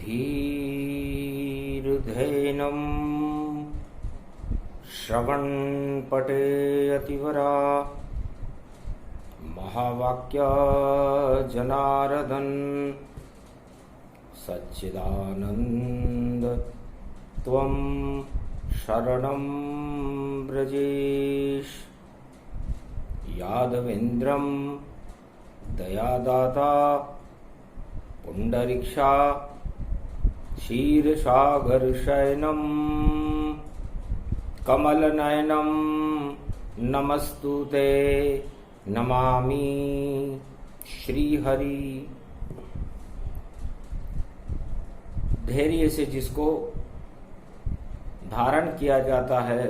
धीर्धेनं श्रवणपटे अतिवरा महावाक्य जनार्दन सच्चिदानंद त्वं शरणं व्रजेश। यादवेन्द्रं दयादाता पुंडरीक्षा क्षीरसागरशयनं कमलनयनं नमस्तुते नमामि श्रीहरि। धैर्य से जिसको धारण किया जाता है,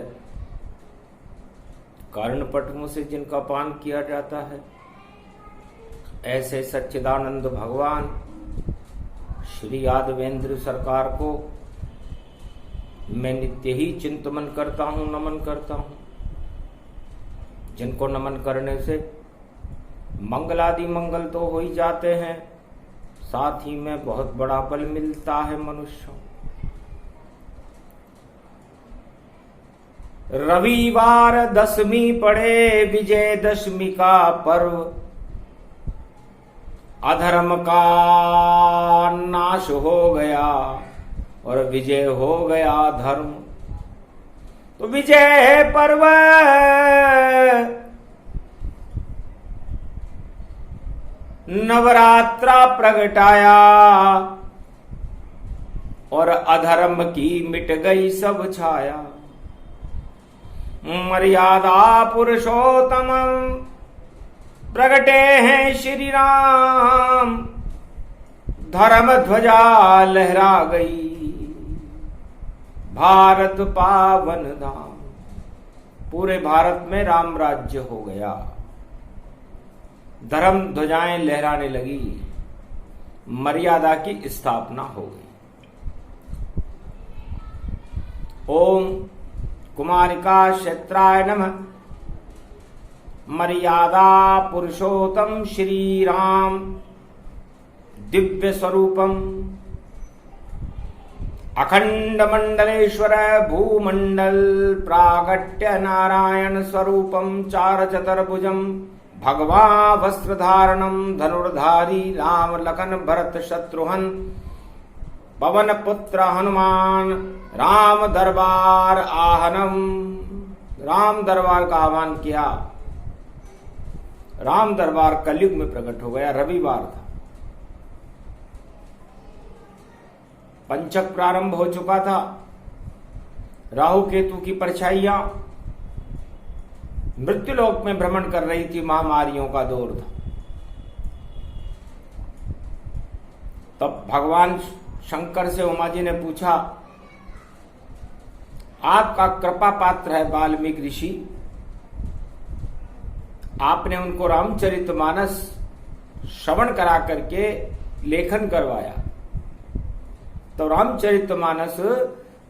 कर्णपटुओं से जिनका पान किया जाता है, ऐसे सच्चिदानंद भगवान श्री यादवेंद्र सरकार को मैं नित्य ही चिंतन करता हूं, नमन करता हूं। जिनको नमन करने से मंगलादि मंगल तो हो ही जाते हैं, साथ ही में बहुत बड़ा बल मिलता है मनुष्यों। रविवार दशमी पड़े, विजयदशमी का पर्व, अधर्म का नाश हो गया और विजय हो गया धर्म। तो विजय पर्व नवरात्रा प्रगटाया और अधर्म की मिट गई सब छाया। मर्यादा पुरुषोत्तम प्रगटे हैं श्री राम, धर्म ध्वजा लहरा गई भारत पावन धाम। पूरे भारत में राम राज्य हो गया, धर्म ध्वजाएं लहराने लगी, मर्यादा की स्थापना हो गई। ओम कुमारिका क्षेत्राय नमः। मर्यादा पुरुषोत्तम श्री राम दिव्य स्वरूपम, अखंड मंडलेश्वर भूमंडल प्रागट्य नारायण स्वरूपम, चार चतुर्भुजम भगवान वस्त्रधारणम, धनुर्धारी राम लखन भरत शत्रुघ्न, पवन पुत्र हनुमान, राम दरबार आहनम। राम दरबार का आह्वान किया। राम दरबार कलयुग में प्रकट हो गया। रविवार था, पंचक प्रारंभ हो चुका था। राहु केतु की परछाइयां मृत्युलोक में भ्रमण कर रही थी, महामारियों का दौर था। तब भगवान शंकर से उमा जी ने पूछा, आपका कृपा पात्र है वाल्मीकि ऋषि, आपने उनको रामचरितमानस श्रवण करा करके लेखन करवाया। तो रामचरितमानस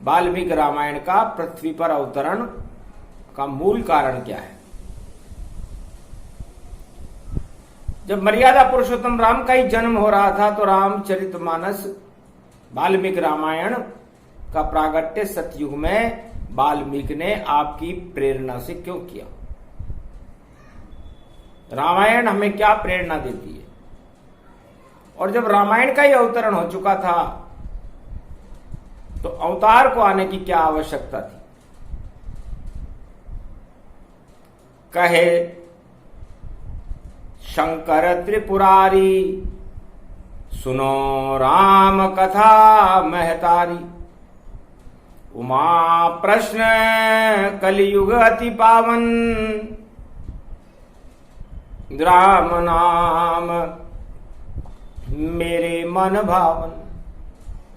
वाल्मीकि रामायण का पृथ्वी पर अवतरण का मूल कारण क्या है? जब मर्यादा पुरुषोत्तम राम का ही जन्म हो रहा था, तो रामचरितमानस वाल्मीकि रामायण का प्रागट्य सतयुग में वाल्मीकि ने आपकी प्रेरणा से क्यों किया? रामायण हमें क्या प्रेरणा देती है? और जब रामायण का ही अवतरण हो चुका था, तो अवतार को आने की क्या आवश्यकता थी? कहे शंकर त्रिपुरारी, सुनो राम कथा महतारी। उमा प्रश्न कलियुग अति पावन, राम नाम मेरे मन भावन।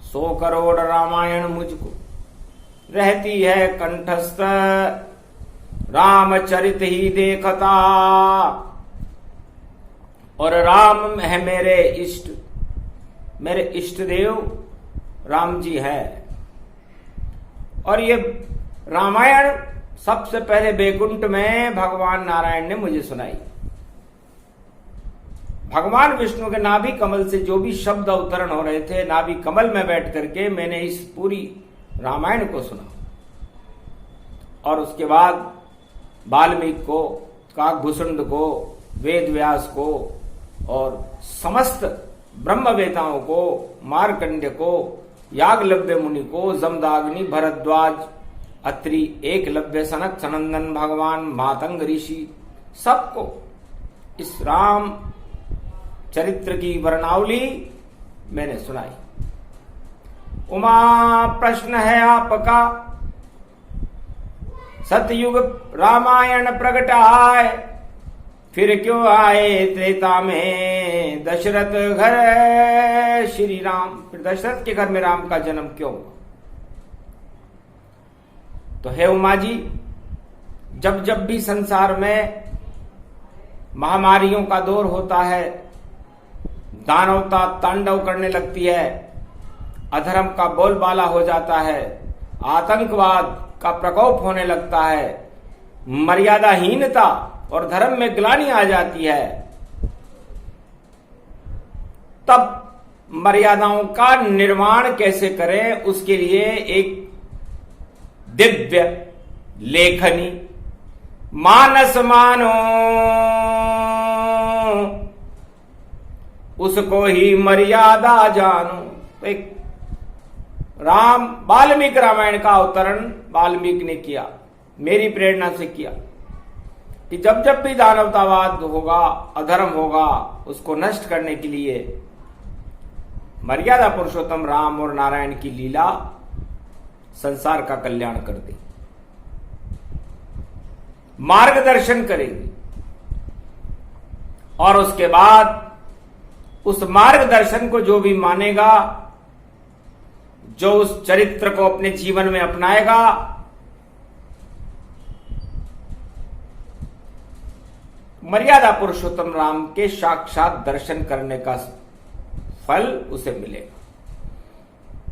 100 करोड़ रामायण मुझको रहती है कंठस्थ, रामचरित ही देखता। और राम है मेरे इष्ट, मेरे इष्ट देव राम जी है। और ये रामायण सबसे पहले बैकुंठ में भगवान नारायण ने मुझे सुनाई। भगवान विष्णु के नाभि कमल से जो भी शब्द अवतरण हो रहे थे, नाभि कमल में बैठ करके मैंने इस पूरी रामायण को सुना। और उसके बाद वाल्मीकि को, काकभूषुंड को, वेद व्यास को और समस्त ब्रह्मवेताओं को, मार्कंड्य को, याज्ञवल्क्य मुनि को, जमदाग्नि, भरद्वाज, अत्रि, एकलव्य, सनक, सनंदन, भगवान, मातंग ऋषि, सबको इस राम चरित्र की वर्णावली मैंने सुनाई। उमा प्रश्न है आपका, सतयुग रामायण प्रगट आए, फिर क्यों आए त्रेता में दशरथ घर श्री राम। फिर दशरथ के घर में राम का जन्म क्यों हुआ? तो हे उमा जी, जब जब भी संसार में महामारियों का दौर होता है, दानवता तांडव करने लगती है, अधर्म का बोलबाला हो जाता है, आतंकवाद का प्रकोप होने लगता है, मर्यादाहीनता और धर्म में ग्लानि आ जाती है, तब मर्यादाओं का निर्माण कैसे करें, उसके लिए एक दिव्य लेखनी मानस मानो उसको ही मर्यादा जानो। तो एक वाल्मीकि रामायण का अवतरण वाल्मीकि ने किया, मेरी प्रेरणा से किया कि जब जब भी दानवतावाद होगा, अधर्म होगा, उसको नष्ट करने के लिए मर्यादा पुरुषोत्तम राम और नारायण की लीला संसार का कल्याण कर दे, मार्गदर्शन करेगी। और उसके बाद उस मार्गदर्शन को जो भी मानेगा, जो उस चरित्र को अपने जीवन में अपनाएगा, मर्यादा पुरुषोत्तम राम के साक्षात दर्शन करने का फल उसे मिलेगा।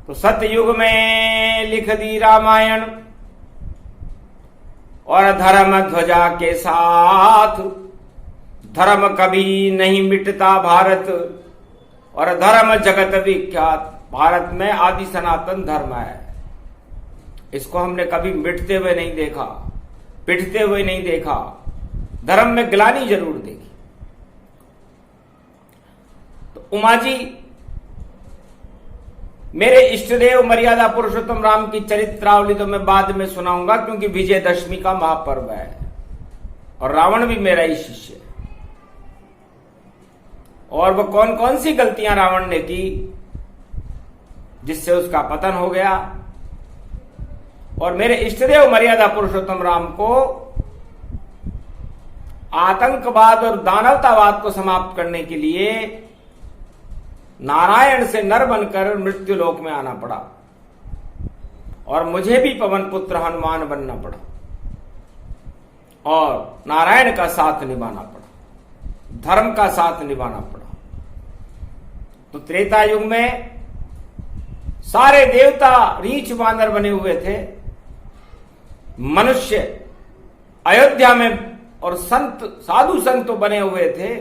तो सतयुग में लिख दी रामायण और धर्म ध्वजा के साथ, धर्म कभी नहीं मिटता भारत और धर्म जगत विख्यात। भारत में आदि सनातन धर्म है, इसको हमने कभी मिटते हुए नहीं देखा, पिटते हुए नहीं देखा, धर्म में ग्लानि जरूर देखी। तो उमा जी, मेरे इष्टदेव मर्यादा पुरुषोत्तम राम की चरित्रावली तो मैं बाद में सुनाऊंगा, क्योंकि विजयदशमी का महापर्व है और रावण भी मेरा ही शिष्य है। और वो कौन कौन सी गलतियां रावण ने की जिससे उसका पतन हो गया, और मेरे इष्टदेव मर्यादा पुरुषोत्तम राम को आतंकवाद और दानवतावाद को समाप्त करने के लिए नारायण से नर बनकर मृत्यु लोक में आना पड़ा और मुझे भी पवन पुत्र हनुमान बनना पड़ा और नारायण का साथ निभाना पड़ा, धर्म का साथ निभाना पड़ा। तो त्रेता युग में सारे देवता रीछ बांदर बने हुए थे, मनुष्य अयोध्या में और संत साधु संत बने हुए थे,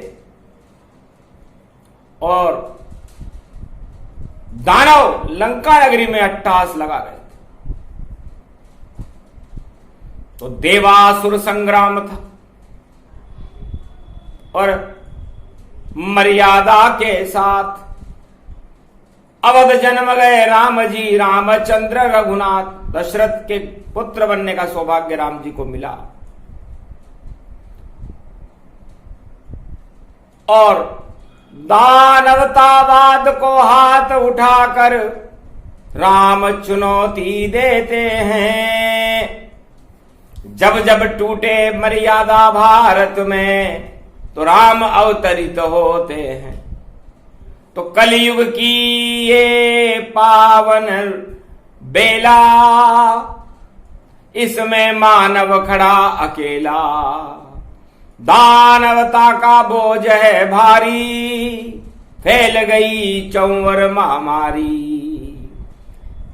और दानव लंका नगरी में अट्टहास लगा रहे थे। तो देवासुर संग्राम था और मर्यादा के साथ अवध जन्म गए राम जी, रामचंद्र रघुनाथ। दशरथ के पुत्र बनने का सौभाग्य राम जी को मिला और दानवतावाद को हाथ उठाकर राम चुनौती देते हैं। जब जब टूटे मर्यादा भारत में तो राम अवतरित होते हैं। तो कलयुग की ये पावन बेला, इसमें मानव खड़ा अकेला। दानवता का बोझ है भारी, फैल गई चौवर महामारी।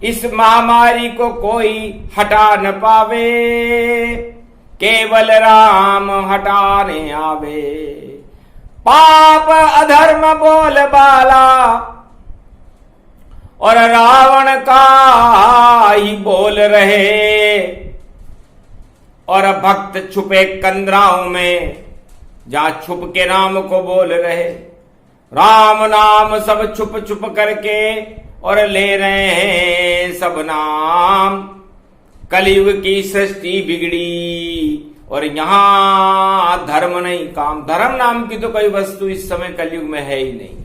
इस महामारी को कोई हटा न पावे, केवल राम हटाने आवे। पाप अधर्म बोल बाला और रावण का ही बोल रहे, और भक्त छुपे कंदराओं में जहां छुप के राम को बोल रहे। राम नाम सब छुप छुप करके और ले रहे हैं सब नाम। कलयुग की सृष्टि बिगड़ी और यहां धर्म नहीं काम। धर्म नाम की तो कोई वस्तु इस समय कलयुग में है ही नहीं।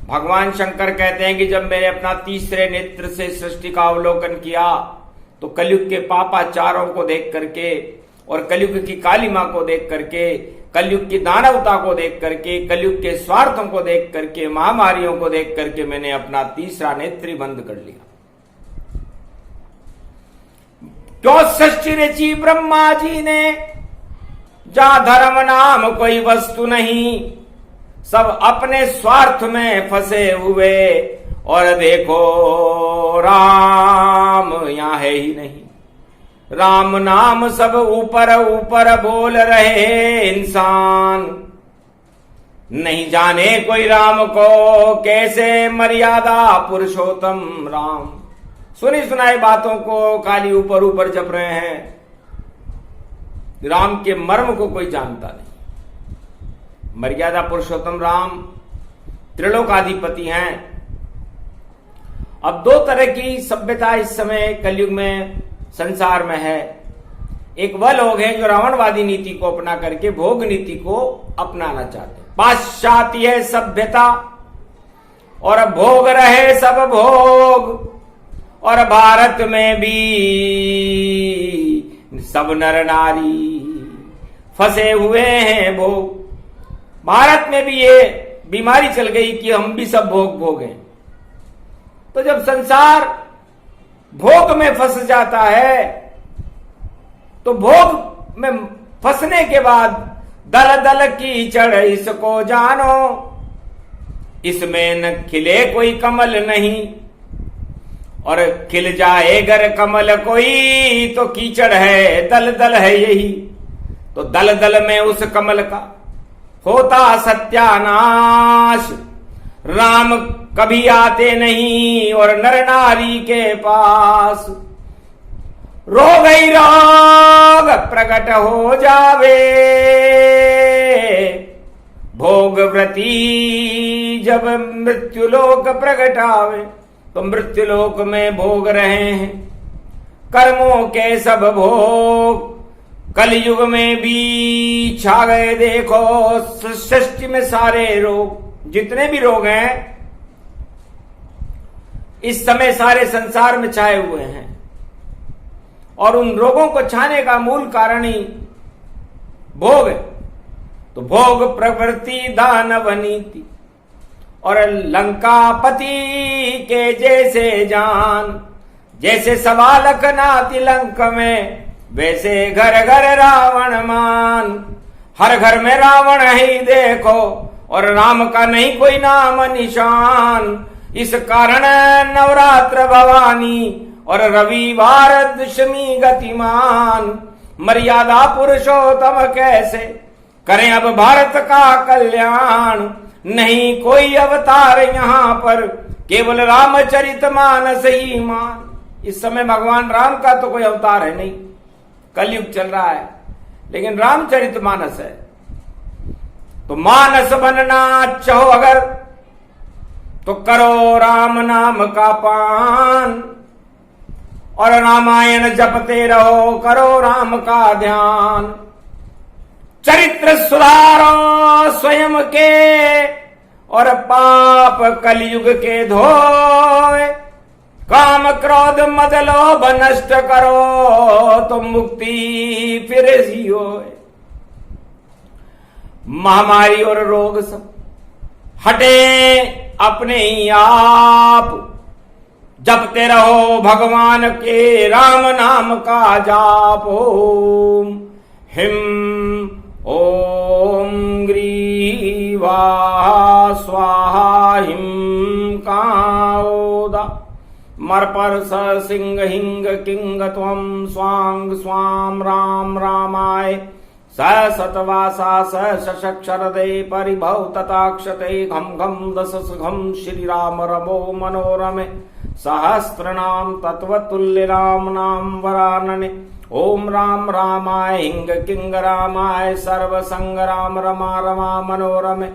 भगवान शंकर कहते हैं कि जब मैंने अपना तीसरे नेत्र से सृष्टि का अवलोकन किया तो कलयुग के पापाचारों को देख करके और कलयुग की कालिमा को देख करके, कलयुग की दानवता को देख करके, कलयुग के स्वार्थों को देख करके, महामारियों को देख करके मैंने अपना तीसरा नेत्र ही बंद कर लिया। क्यों सृष्टि रची ब्रह्मा जी ने, जहां धर्म नाम कोई वस्तु नहीं, सब अपने स्वार्थ में फंसे हुए। और देखो राम यहां है ही नहीं। राम नाम सब ऊपर ऊपर बोल रहे इंसान, नहीं जाने कोई राम को कैसे मर्यादा पुरुषोत्तम राम। सुनी सुनाई बातों को खाली ऊपर ऊपर जप रहे हैं, राम के मर्म को कोई जानता नहीं। मर्यादा पुरुषोत्तम राम त्रिलोकाधिपति हैं। अब दो तरह की सभ्यता इस समय कलयुग में संसार में है। एक वह लोग हैं जो रावणवादी नीति को अपना करके भोग नीति को अपनाना चाहते हैं। पाश्चात्य सभ्यता और भोग रहे सब भोग, और भारत में भी सब नर नारी फंसे हुए हैं भोग। भारत में भी ये बीमारी चल गई कि हम भी सब भोग भोगें। तो जब संसार भोग में फंस जाता है तो भोग में फंसने के बाद दल दल कीचड़ इसको जानो, इसमें न खिले कोई कमल नहीं, और खिल जाए गर कमल कोई तो कीचड़ है, दल दल है यही। तो दल दल में उस कमल का होता सत्यानाश। राम कभी आते नहीं और नर नारी के पास, रोग ही रोग प्रकट हो जावे। भोग व्रती जब मृत्युलोक प्रकट आवे, तो मृत्युलोक में भोग रहे हैं कर्मों के सब भोग। कलयुग में भी छा गए देखो सृष्टि में सारे रोग, जितने भी रोग हैं इस समय सारे संसार में छाए हुए हैं। और उन रोगों को छाने का मूल कारण ही भोग है। तो भोग प्रवृत्ति दानव नीति और लंकापति के जैसे जान, जैसे सवालक नाति लंक में, वैसे घर घर रावण मान। हर घर में रावण ही देखो और राम का नहीं कोई नाम निशान। इस कारण नवरात्र भवानी और रविवार दशमी गतिमान। मर्यादा पुरुषोत्तम कैसे करें अब भारत का कल्याण। नहीं कोई अवतार यहाँ पर, केवल रामचरितमानस ही मान। इस समय भगवान राम का तो कोई अवतार है नहीं, कलयुग चल रहा है, लेकिन रामचरितमानस है। तो मानस बनना चाहो अगर तो करो राम नाम का पान, और रामायण जपते रहो, करो राम का ध्यान। चरित्र सुधारो स्वयं के और पाप कलयुग के धोए। काम क्रोध मद लोभ नष्ट करो तो मुक्ति फिर ही होए। महामारी और रोग सब हटे अपने ही आप, जपते रहो भगवान के राम नाम का जाप। ओम हिम ओम ग्रीवा स्वाहा हिम काओदा मरपर स सिंह हिंग किंग त्वम स्वांग स्वाम राम रामाय स शतवासा सशक्षरदे परिभव तथाक्षते घम घम दस घम श्री राम रमो मनोरमे सहस्रनाम तत्वतुल्य राम नाम वरानने ओम राम रामाय हिंग किंग रामाय सर्व संग राम रमा रमा मनोरमे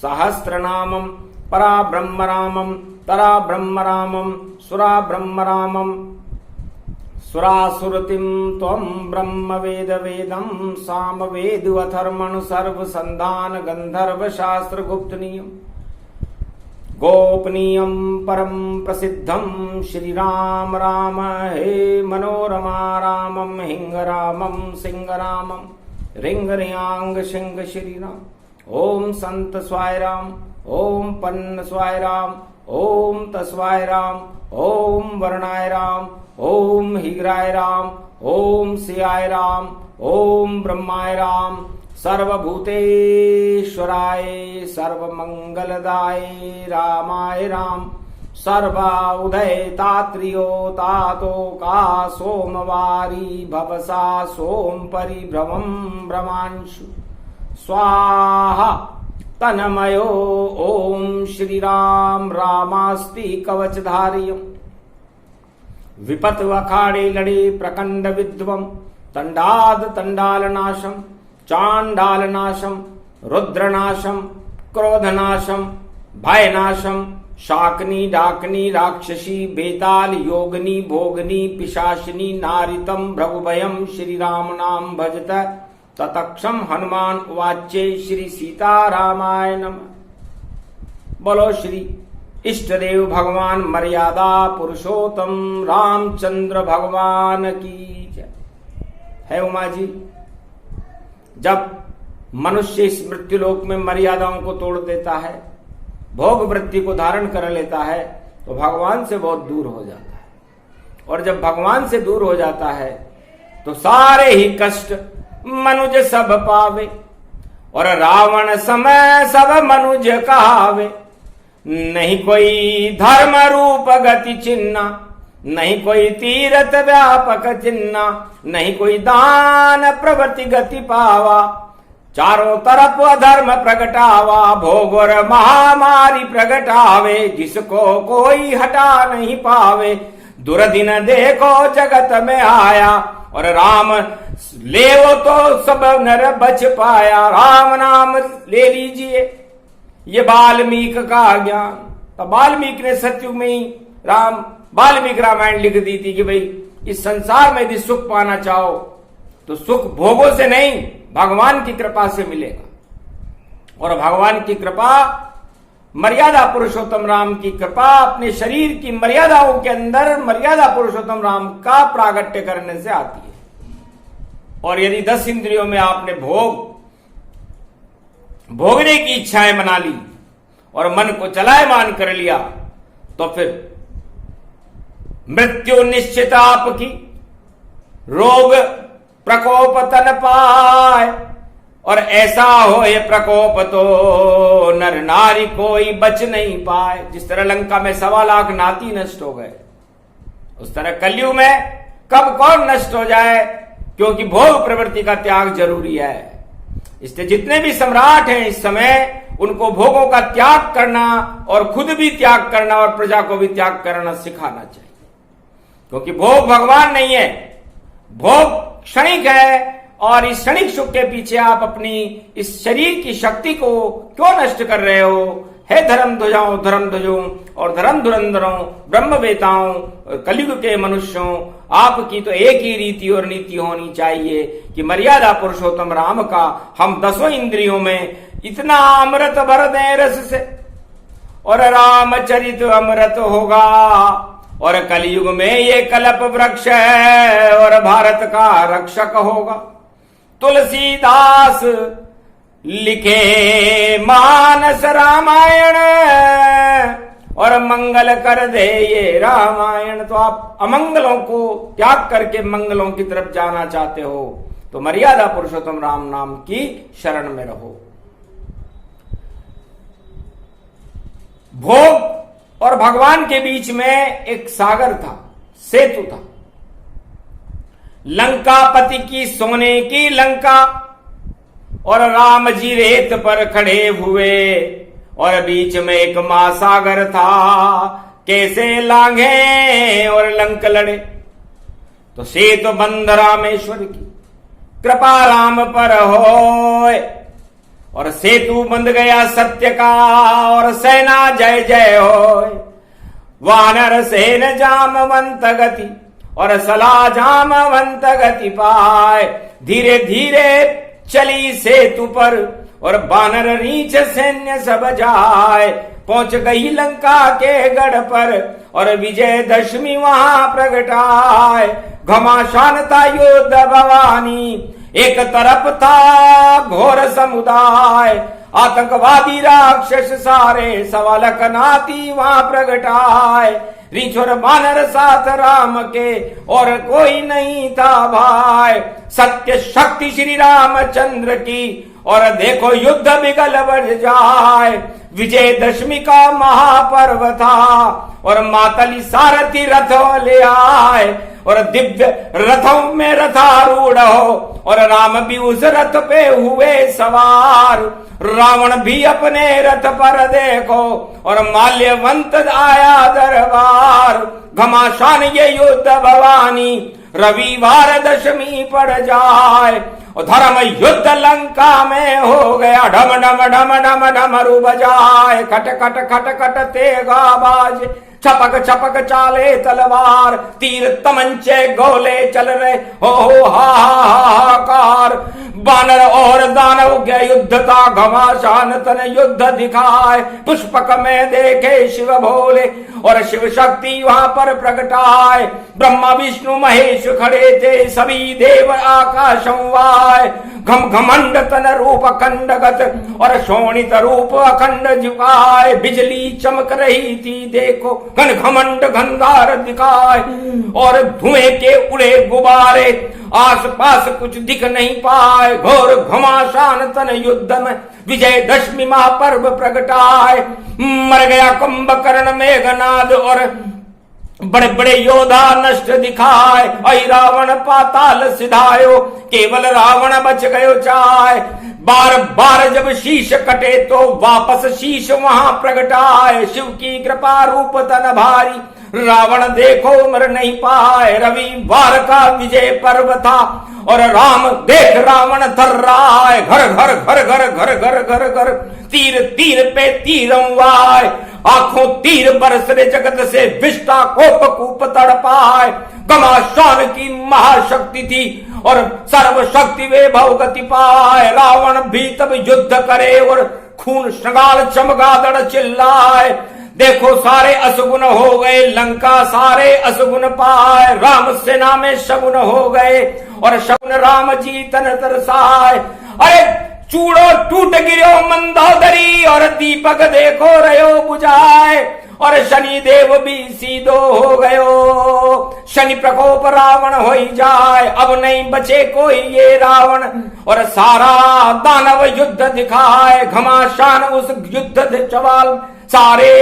सहस्रनामम परा ब्रह्म रामम तरा ब्रह्म रामम सुरा ब्रह्म रामम सुरासुरतिम त्वं ब्रह्म वेद वेदम साम वेद अथर्मण सर्व संधान गंधर्व शास्त्र गुप्तनीयम गोपनीयम परम प्रसिद्धम श्री राम राम हे मनोरमा रामम हिंग रामम सिंह रामम रिंग रियांग सिंह श्री राम ओम संत स्वाय राम ओम पन्न स्वाय राम ओम तस्वाय राम ओम वर्णाय राम ओम हिग्राय राम ओम सियाय राम ओम ब्रह्माय राम सर्वभूतेश्वराय सर्वमंगलदाय रामाय राम सर्वा उदय तात्रियो तातो का सोमवारी भवसा सोम परिभ्रमं भ्रमांशु स्वाहा तन्मयो ओम श्री राम रामास्ति कवचधारियम् विपत अखाड़े लड़े प्रकंड विद्वम तंडाद तंडालनाशम चांडालनाशम रुद्रनाशम क्रोधनाशम भयनाशम शाकनी डाकनी राक्षसी बेताल योगनी भोगनी पिशाचिनी नारितम भ्रगुभयम श्री राम नाम भजत ततक्षम हनुमान उवाच्ये श्री सीतारामाय नमः। बोलो श्री इष्टदेव भगवान मर्यादा पुरुषोत्तम रामचंद्र भगवान की जय। है उमा जी, जब मनुष्य इस मृत्युलोक में मर्यादाओं को तोड़ देता है, भोग वृत्ति को धारण कर लेता है, तो भगवान से बहुत दूर हो जाता है। और जब भगवान से दूर हो जाता है तो सारे ही कष्ट मनुज सब पावे, और रावण समय सब मनुज कहावे। नहीं कोई धर्म रूप गति चिन्ना, नहीं कोई तीरथ व्यापक चिन्ना, नहीं कोई दान प्रवृत्ति गति पावा। चारों तरफ अधर्म प्रगटावा, भोग और महामारी प्रगटावे, जिसको कोई हटा नहीं पावे। दुर्दिन देखो जगत में आया, और राम ले वो तो सब नर बच पाया। राम नाम ले लीजिए, ये वाल्मीकि का ज्ञान। तो वाल्मीकि ने सतयुग में ही वाल्मीकि रामायण लिख दी थी कि भाई इस संसार में यदि सुख पाना चाहो तो सुख भोगों से नहीं, भगवान की कृपा से मिलेगा। और भगवान की कृपा, मर्यादा पुरुषोत्तम राम की कृपा, अपने शरीर की मर्यादाओं के अंदर मर्यादा पुरुषोत्तम राम का प्रागट्य करने से आती है। और यदि 10 इंद्रियों में आपने भोगने की इच्छाएं बना ली और मन को चलायमान कर लिया, तो फिर मृत्यु निश्चित आपकी, रोग प्रकोप तन पाए। और ऐसा हो ये प्रकोप तो नर नारी कोई बच नहीं पाए। जिस तरह लंका में 1.25 लाख नाती नष्ट हो गए, उस तरह कलयुग में कब कौन नष्ट हो जाए, क्योंकि भोग प्रवृत्ति का त्याग जरूरी है। इसलिए जितने भी सम्राट हैं इस समय, उनको भोगों का त्याग करना और खुद भी त्याग करना और प्रजा को भी त्याग करना सिखाना चाहिए। क्योंकि भोग भगवान नहीं है, भोग क्षणिक है। और इस क्षणिक सुख के पीछे आप अपनी इस शरीर की शक्ति को क्यों नष्ट कर रहे हो? हे धर्म ध्वजाओं, धर्म ध्वजों और धर्म धुरंधरों, ब्रह्म वेताओं, कलयुग के मनुष्यों, आपकी तो एक ही रीति और नीति होनी चाहिए कि मर्यादा पुरुषोत्तम राम का हम 10 इंद्रियों में इतना अमृत भर दें रस से, और रामचरित अमृत होगा। और कलयुग में ये कल्प वृक्ष है और भारत का रक्षक होगा। तुलसीदास लिखे मानस रामायण, और मंगल कर दे ये रामायण। तो आप अमंगलों को त्याग करके मंगलों की तरफ जाना चाहते हो तो मर्यादा पुरुषोत्तम राम नाम की शरण में रहो। भोग और भगवान के बीच में एक सागर था, सेतु था। लंकापति की सोने की लंका, और राम जी रेत पर खड़े हुए और बीच में एक महासागर था, कैसे लांघे और लंक लड़े। तो सेतु बंध रामेश्वर की कृपा राम पर होए और सेतु बंध गया सत्य का और सेना जय जय होए। वानर सेन जामवंत गति और सला जामवंत गति पाए। धीरे धीरे चली सेतु पर और बानर रीछ सैन्य सब जाए। पहुंच गई लंका के गढ़ पर और विजय दशमी वहां प्रगटाए। घमासान था युद्ध भवानी, एक तरफ था घोर समुदाय। आतंकवादी राक्षस सारे सवालक नाती वहां प्रगटाए। रीछ और बानर साथ राम के और कोई नहीं था भाई। सत्य शक्ति श्री रामचंद्र की और देखो युद्ध बिगल बढ़ जाए। विजय दशमी का महापर्व था और मातली सारथी रथों ले आए और दिव्य रथों में रथारूढ़ हो और राम भी उस रथ पे हुए सवार। रावण भी अपने रथ पर देखो और माल्यवंत आया दरबार। घमासान ये युद्ध भवानी रविवार दशमी पड़ जाए और धर्म युद्ध लंका में हो गया। ढम ढम ढम ढम डमरू बजाए, खट खट खट खट तेगा बाज। छपक छपक चाले तलवार, तीर तमंचे गोले चल रहे हो हाहाकार। बानर और दानव के युद्ध था, घमासान तन युद्ध दिखाए। पुष्पक में देखे शिव भोले और शिव शक्ति वहां पर प्रगटाए। ब्रह्मा विष्णु महेश खड़े थे, सभी देव आकाशवाय। घम घमंड तन रूप अखंडगत और शोणित रूप अखंड झुकाए। बिजली चमक रही थी देखो, घन घमंड घनदार दिखाए और धुएं के उड़े गुब्बारे। आस पास कुछ दिख नहीं पाए। घोर घमासान तन युद्ध में विजय दशमी महापर्व प्रगटाए। मर गया कुंभकर्ण मेघनाद और बड़े बड़े योद्धा नष्ट दिखाए। ऐ रावण पाताल सिधायो, केवल रावण बच गयो चाय। बार बार जब शीश कटे तो वापस शीश वहां प्रगटाए। शिव की कृपा रूप तन भारी, रावण देखो मर नहीं पाए। रविवार का विजय पर्व था और राम देख रावण थर्राए। घर घर घर घर घर घर घर घर तीर तीर पे तीर वाय। आंखों तीर बरस रे जगत से विष्टा कोप कूप तड़पाए। घमासान की महाशक्ति थी और सर्वशक्ति वे भवगति पाए। रावण भी तब युद्ध करे और खून श्रृंगाल चमगादड़ चिल्लाए। देखो सारे असगुन हो गए, लंका सारे असगुन पाए। राम सेना में शगुन हो गए और शगुन राम जी तन तरसाए। अरे चूड़ो टूट गिरो मंदोदरी और दीपक देखो रयो बुझाए। और शनि देव भी सीधो हो गयो, शनि प्रकोप रावण हो ही जाए। अब नहीं बचे कोई ये रावण और सारा दानव युद्ध दिखाए। घमासान उस युद्ध चवाल सारे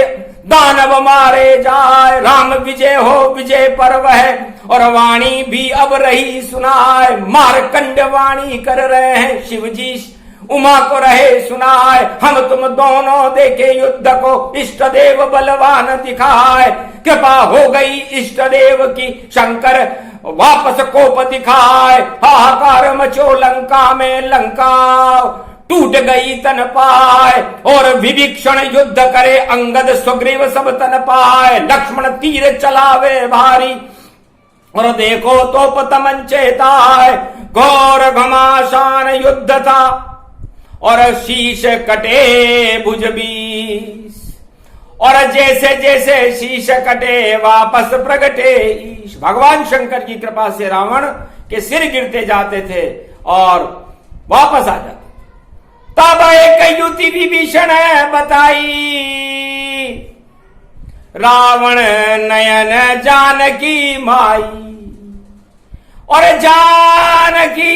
दानव मारे जाए। राम विजय हो, विजय पर्व है और वाणी भी अब रही सुनाए। मारकंड वाणी कर रहे हैं शिव जी, उमा को रहे सुनाए। हम तुम दोनों देखे युद्ध को, इष्ट देव बलवान दिखाए। कृपा हो गई इष्ट देव की, शंकर वापस कोप दिखाए। हाहाकार मचो लंका में, लंका टूट गई तन पाए। और विभीषण युद्ध करे, अंगद सुग्रीव सब तन पाए। लक्ष्मण तीर चलावे भारी और देखो तो तमंचे ताए। घोर घमासान युद्ध था और शीश कटे भुज बीस। और जैसे जैसे शीश कटे वापस प्रगटे ईश। भगवान शंकर की कृपा से रावण के सिर गिरते जाते थे और वापस आ जाते। तब एक युति विभीषण बताई, रावण नयन जानकी माई। और जानकी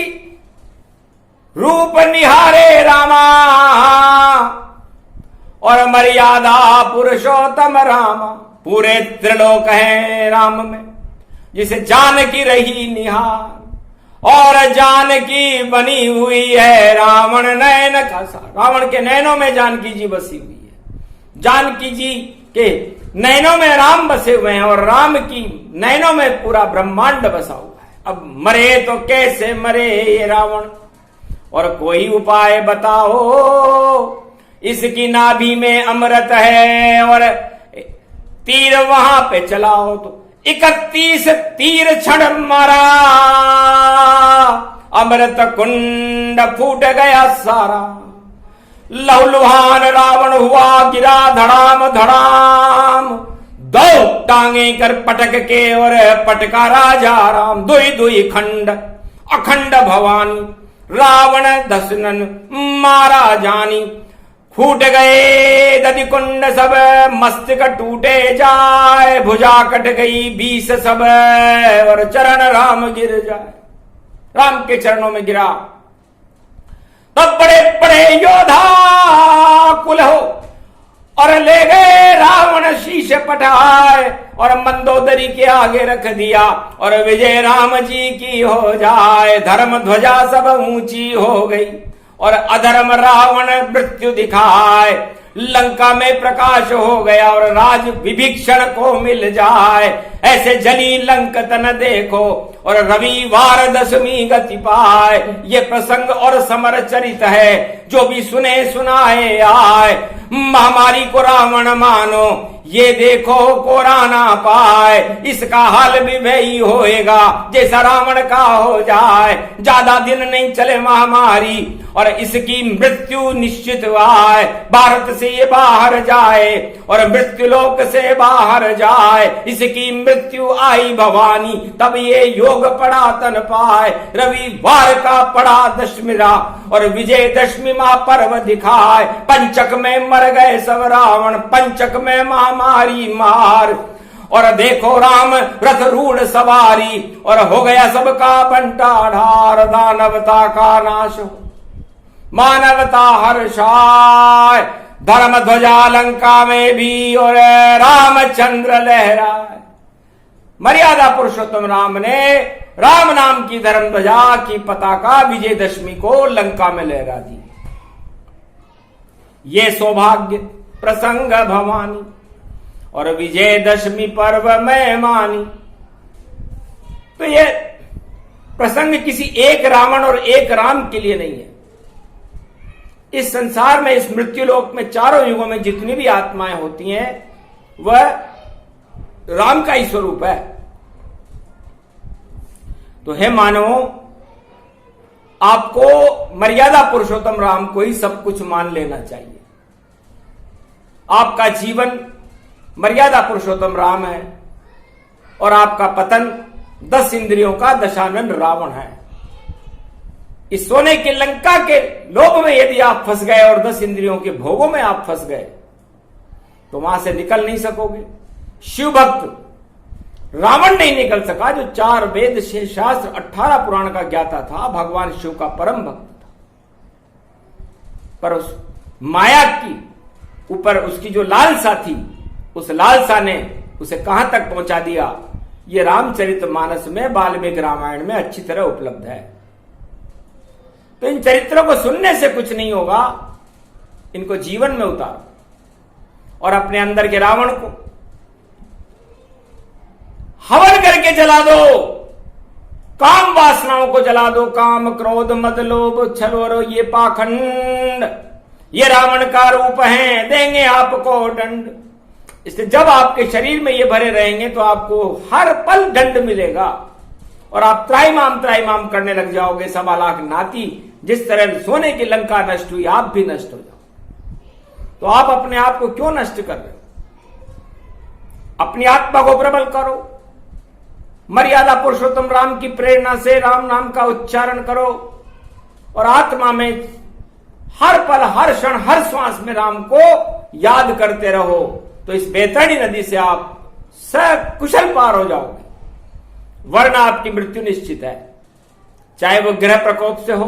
रूप निहारे रामा और मर्यादा पुरुषोत्तम रामा। पूरे त्रिलोक है राम में, जिसे जानकी रही निहार और जानकी बनी हुई है रावण नयन का सार। रावण के नयनों में जानकी जी बसी हुई है, जानकी जी के नयनों में राम बसे हुए हैं और राम की नयनों में पूरा ब्रह्मांड बसा हुआ है। अब मरे तो कैसे मरे ये रावण, और कोई उपाय बताओ, इसकी नाभि में अमृत है और तीर वहां पे चलाओ तो 31 तीर क्षण मारा, अमृत कुंड फूट गया सारा। लहूलुहान रावण हुआ गिरा धड़ाम धड़ाम, दो टांगे कर पटक के और पटका राजा राम। दुई दुई खंड अखंड भवानी, रावण दशनन मारा जानी। फूट गए दधि कुंड सब, मस्तक टूटे जाए। भुजा कट गई 20 सब, और चरण राम गिर जाए। राम के चरणों में गिरा। तब बड़े बड़े योद्धा कुल हो और ले गए रावण शीश पठाए, और मंदोदरी के आगे रख दिया, और विजय राम जी की हो जाए। धर्म ध्वजा सब ऊंची हो गई, और अधर्म रावण मृत्यु दिखाए। लंका में प्रकाश हो गया, और राज विभीषण को मिल जाए। ऐसे जली लंक तन देखो, और रविवार दशमी गति पाए। ये प्रसंग और समर चरित है, जो भी सुने सुनाए आए। महामारी को रावण मानो, ये देखो कोरा ना पाए। इसका हाल भी वही होएगा जैसा रावण का हो जाए। ज्यादा दिन नहीं चले महामारी, और इसकी मृत्यु निश्चित आए। भारत से ये बाहर जाए, और मृत्यु लोक से बाहर जाए। इसकी मृत्यु आई भवानी, तब ये योग पड़ा तन पाए। रविवार का पड़ा दशमीरा, और विजय दशमी महापर्व दिखाए। पंचक में मर गए सब रावण, पंचक में महामारी मार। और देखो राम रथ रूढ़ सवारी, और हो गया सबका बंटा ढार। दानवता का नाश हो, मानवता हर्षाय। धर्म ध्वजा लंका में भी, और रामचंद्र लहराए। मर्यादा पुरुषोत्तम राम ने राम नाम की धर्म ध्वजा की पताका विजयदशमी को लंका में लहरा दी। ये सौभाग्य प्रसंग भवानी, और विजयदशमी पर्व में मानी। तो ये प्रसंग किसी एक रावण और एक राम के लिए नहीं है। इस संसार में, इस मृत्युलोक में, चारों युगों में जितनी भी आत्माएं होती हैं, वह राम का ही स्वरूप है। तो हे मानवो, आपको मर्यादा पुरुषोत्तम राम को ही सब कुछ मान लेना चाहिए। आपका जीवन मर्यादा पुरुषोत्तम राम है, और आपका पतन 10 इंद्रियों का दशानन रावण है। इस सोने की लंका के लोभ में यदि आप फंस गए, और 10 इंद्रियों के भोगों में आप फंस गए, तो वहां से निकल नहीं सकोगे। शिव भक्त रावण नहीं निकल सका, जो 4 वेद, 6 शास्त्र, 18 पुराण का ज्ञाता था, भगवान शिव का परम भक्त था। पर उस माया की ऊपर उसकी जो लालसा थी, उस लालसा ने उसे कहां तक पहुंचा दिया, ये रामचरितमानस में, वाल्मीकि रामायण में अच्छी तरह उपलब्ध है। तो इन चरित्रों को सुनने से कुछ नहीं होगा, इनको जीवन में उतारो, और अपने अंदर के रावण को हवन करके जला दो। काम वासनाओं को जला दो। काम, क्रोध, मद, लोभ, छल और ये पाखंड, ये रावण का रूप हैं, देंगे आपको दंड। इसलिए जब आपके शरीर में ये भरे रहेंगे, तो आपको हर पल दंड मिलेगा, और आप त्राहिमाम करने लग जाओगे। 1.25 लाख नाती, जिस तरह सोने की लंका नष्ट हुई, आप भी नष्ट हो जाओ। तो आप अपने आप को क्यों नष्ट कर रहे हो? अपनी आत्मा को प्रबल करो। मर्यादा पुरुषोत्तम राम की प्रेरणा से राम नाम का उच्चारण करो, और आत्मा में हर पल, हर क्षण, हर श्वास में राम को याद करते रहो। तो इस बेतरणी नदी से आप सकुशल पार हो जाओगे, वरना आपकी मृत्यु निश्चित है। चाहे वो ग्रह प्रकोप से हो,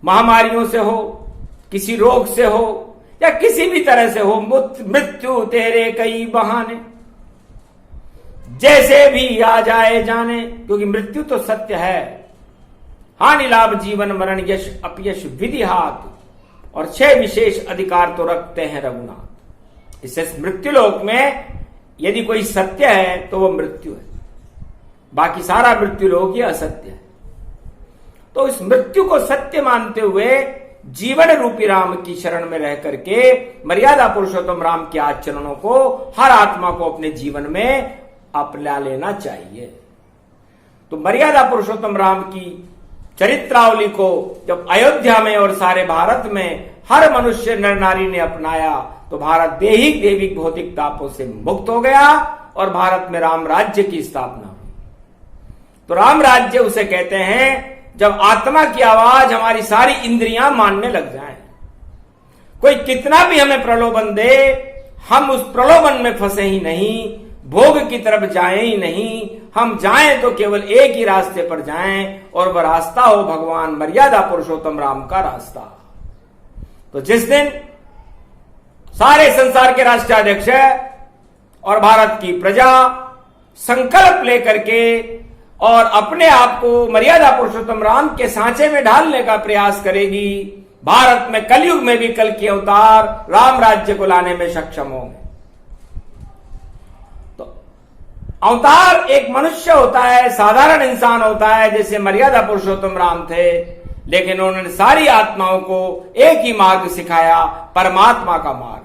महामारियों से हो, किसी रोग से हो, या किसी भी तरह से हो। मृत्यु तेरे कई बहाने, जैसे भी आ जाए जाने, क्योंकि मृत्यु तो सत्य है। हानि लाभ जीवन मरण यश अपयश विधि हाथ और 6 विशेष अधिकार तो रखते हैं रघुनाथ। इससे मृत्युलोक में यदि कोई सत्य है तो वो मृत्यु है, बाकी सारा मृत्युलोक ही असत्य है। तो इस मृत्यु को सत्य मानते हुए जीवन रूपी राम की शरण में रह करके मर्यादा पुरुषोत्तम राम के आचरणों को हर आत्मा को अपने जीवन में अपना लेना चाहिए। तो मर्यादा पुरुषोत्तम राम की चरित्रावली को जब अयोध्या में और सारे भारत में हर मनुष्य नर नारी ने अपनाया तो भारत दैहिक दैविक भौतिक तापों से मुक्त हो गया और भारत में राम राज्य की स्थापना हुई। तो राम राज्य उसे कहते हैं जब आत्मा की आवाज हमारी सारी इंद्रियां मानने लग जाएं। कोई कितना भी हमें प्रलोभन दे, हम उस प्रलोभन में फंसे ही नहीं, भोग की तरफ जाएं ही नहीं, हम जाएं तो केवल एक ही रास्ते पर जाएं और वह रास्ता हो भगवान मर्यादा पुरुषोत्तम राम का रास्ता। तो जिस दिन सारे संसार के राष्ट्राध्यक्ष और भारत की प्रजा संकल्प लेकर के और अपने आप को मर्यादा पुरुषोत्तम राम के सांचे में ढालने का प्रयास करेगी, भारत में कलयुग में भी कल की अवतार राम राज्य को लाने में सक्षम होंगे। तो अवतार एक मनुष्य होता है, साधारण इंसान होता है, जैसे मर्यादा पुरुषोत्तम राम थे, लेकिन उन्होंने सारी आत्माओं को एक ही मार्ग सिखाया, परमात्मा का मार्ग।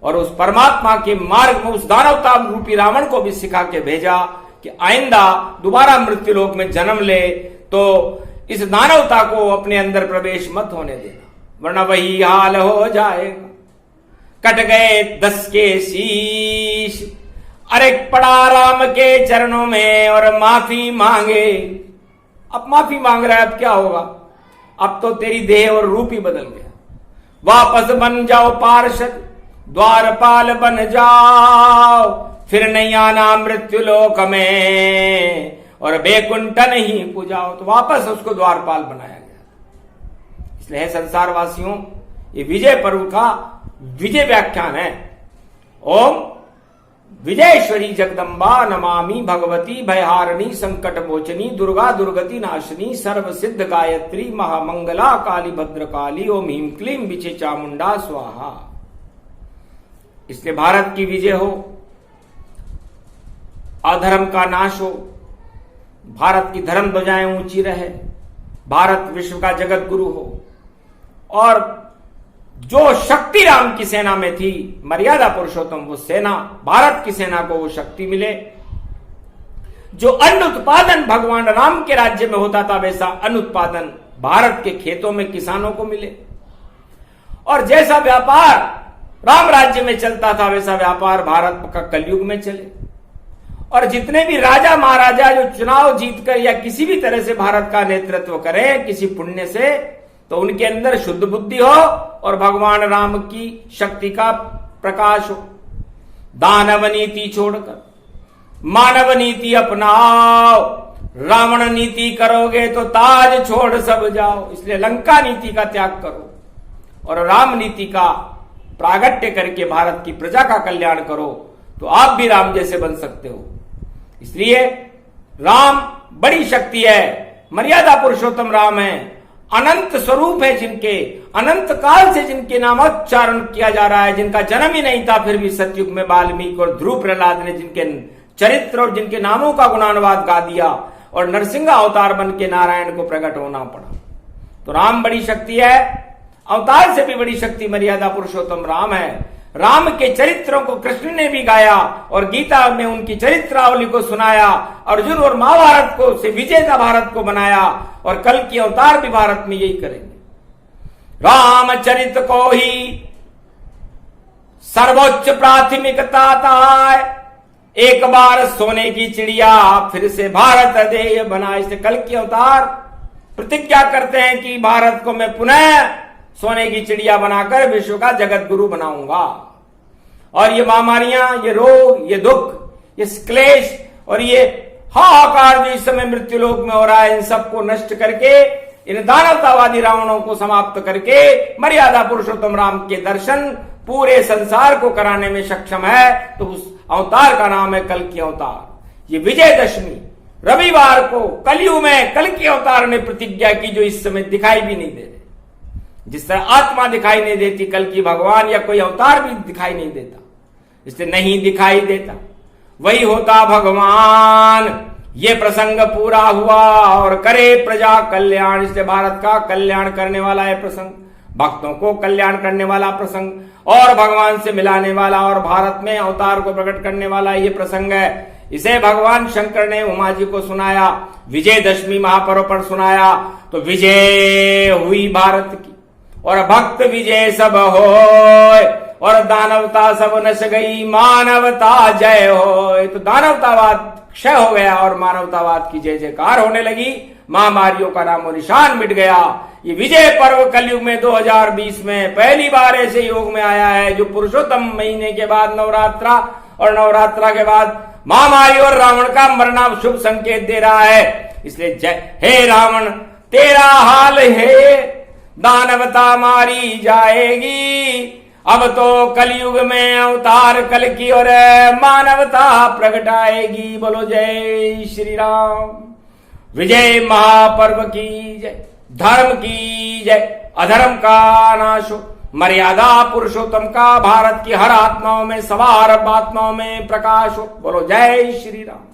और उस परमात्मा के मार्ग में उस दानवता रूपी रावण को भी सिखा के भेजा कि आइंदा दोबारा मृत्युलोक में जन्म ले तो इस दानवता को अपने अंदर प्रवेश मत होने देना, वरना वही हाल हो जाएगा। कट गए 10 के शीश, अरे पड़ा राम के चरणों में और माफी मांगे। अब माफी मांग रहा है, अब क्या होगा? अब तो तेरी देह और रूप ही बदल गया। वापस बन जाओ पार्षद, द्वारपाल बन जाओ, फिर नहीं आना मृत्यु लोक में और बैकुंठ नहीं पूजाओ। तो वापस उसको द्वारपाल बनाया गया। इसलिए है संसार वासियों, ये विजय पर्व का विजय व्याख्यान है। ओम विजयेश्वरी जगदम्बा नमामि भगवती भयहारिणी संकट मोचनी दुर्गा दुर्गति नाशिनी सर्व सिद्ध गायत्री महामंगला काली भद्रकाली ओम ह्रीं क्लीं बिचे चामुंडा स्वाहा। इसलिए भारत की विजय हो, अधर्म का नाश हो, भारत की धर्म ध्वजाएं ऊंची रहे, भारत विश्व का जगत गुरु हो और जो शक्ति राम की सेना में थी मर्यादा पुरुषोत्तम वो सेना, भारत की सेना को वो शक्ति मिले। जो अन्न उत्पादन भगवान राम के राज्य में होता था वैसा अन्न उत्पादन भारत के खेतों में किसानों को मिले। और जैसा व्यापार राम राज्य में चलता था वैसा व्यापार भारत का कलयुग में चले। और जितने भी राजा महाराजा जो चुनाव जीतकर या किसी भी तरह से भारत का नेतृत्व करें किसी पुण्य से, तो उनके अंदर शुद्ध बुद्धि हो और भगवान राम की शक्ति का प्रकाश हो। दानव नीति छोड़कर मानव नीति अपनाओ, रावण नीति करोगे तो ताज छोड़ सब जाओ। इसलिए लंका नीति का त्याग करो और राम नीति का प्रागट्य करके भारत की प्रजा का कल्याण करो, तो आप भी राम जैसे बन सकते हो। इसलिए राम बड़ी शक्ति है, मर्यादा पुरुषोत्तम राम है, अनंत स्वरूप है, जिनके अनंत काल से जिनके नामोच्चारण किया जा रहा है, जिनका जन्म ही नहीं था फिर भी सतयुग में वाल्मीकि और ध्रुव प्रहलाद ने जिनके चरित्र और जिनके नामों का गुणानुवाद गा दिया और नरसिंह अवतार बन के नारायण को प्रकट होना पड़ा। तो राम बड़ी शक्ति है, अवतार से भी बड़ी शक्ति मर्यादा पुरुषोत्तम राम है। राम के चरित्रों को कृष्ण ने भी गाया और गीता में उनकी चरित्रावली को सुनाया, अर्जुन और महाभारत को से विजेता भारत को बनाया और कल की अवतार भी भारत में यही करेंगे। रामचरित को ही सर्वोच्च प्राथमिकता था, एक बार सोने की चिड़िया फिर से भारत देय बना। इसे कल की अवतार प्रतिज्ञा करते हैं कि भारत को मैं पुनः सोने की चिड़िया बनाकर विश्व का जगत गुरु बनाऊंगा। और ये महामारियां, ये रोग, ये दुख, ये क्लेश और ये हाहाकार जो इस समय मृत्युलोक में हो रहा है, इन सबको नष्ट करके, इन दानवतावादी रावणों को समाप्त करके मर्यादा पुरुषोत्तम राम के दर्शन पूरे संसार को कराने में सक्षम है। तो उस अवतार का नाम है कल की अवतार। ये विजयदशमी रविवार को कलयुग में कल के अवतार ने प्रतिज्ञा की, जो इस समय दिखाई भी नहीं दे रहे। जिस तरह आत्मा दिखाई नहीं देती कल की, भगवान या कोई अवतार भी दिखाई नहीं देता, इसलिए नहीं दिखाई देता, वही होता भगवान। ये प्रसंग पूरा हुआ और करे प्रजा कल्याण, इसलिए भारत का कल्याण करने वाला है प्रसंग, भक्तों को कल्याण करने वाला प्रसंग और भगवान से मिलाने वाला और भारत में अवतार को प्रकट करने वाला ये प्रसंग है। इसे भगवान शंकर ने उमा जी को सुनाया, विजयदशमी महापर्व पर सुनाया, तो विजय हुई भारत की और भक्त विजय सब होय और दानवता सब नश गई, मानवता जय होय। तो दानवतावाद क्षय हो गया और मानवतावाद की जय जयकार होने लगी, महामारियों का नामो निशान मिट गया। ये विजय पर्व कलयुग में 2020 में पहली बार ऐसे योग में आया है, जो पुरुषोत्तम महीने के बाद नवरात्रा और नवरात्रा के बाद महामारी और रावण का मरना शुभ संकेत दे रहा है। इसलिए जय हे रावण तेरा हाल है, दानवता मारी जाएगी, अब तो कलयुग में अवतार कल की और मानवता प्रकट आएगी। बोलो जय श्री राम। विजय महापर्व की जय, धर्म की जय, अधर्म का नाश हो, मर्यादा पुरुषोत्तम का भारत की हर आत्माओं में सवार आत्माओं में प्रकाश हो। बोलो जय श्री राम।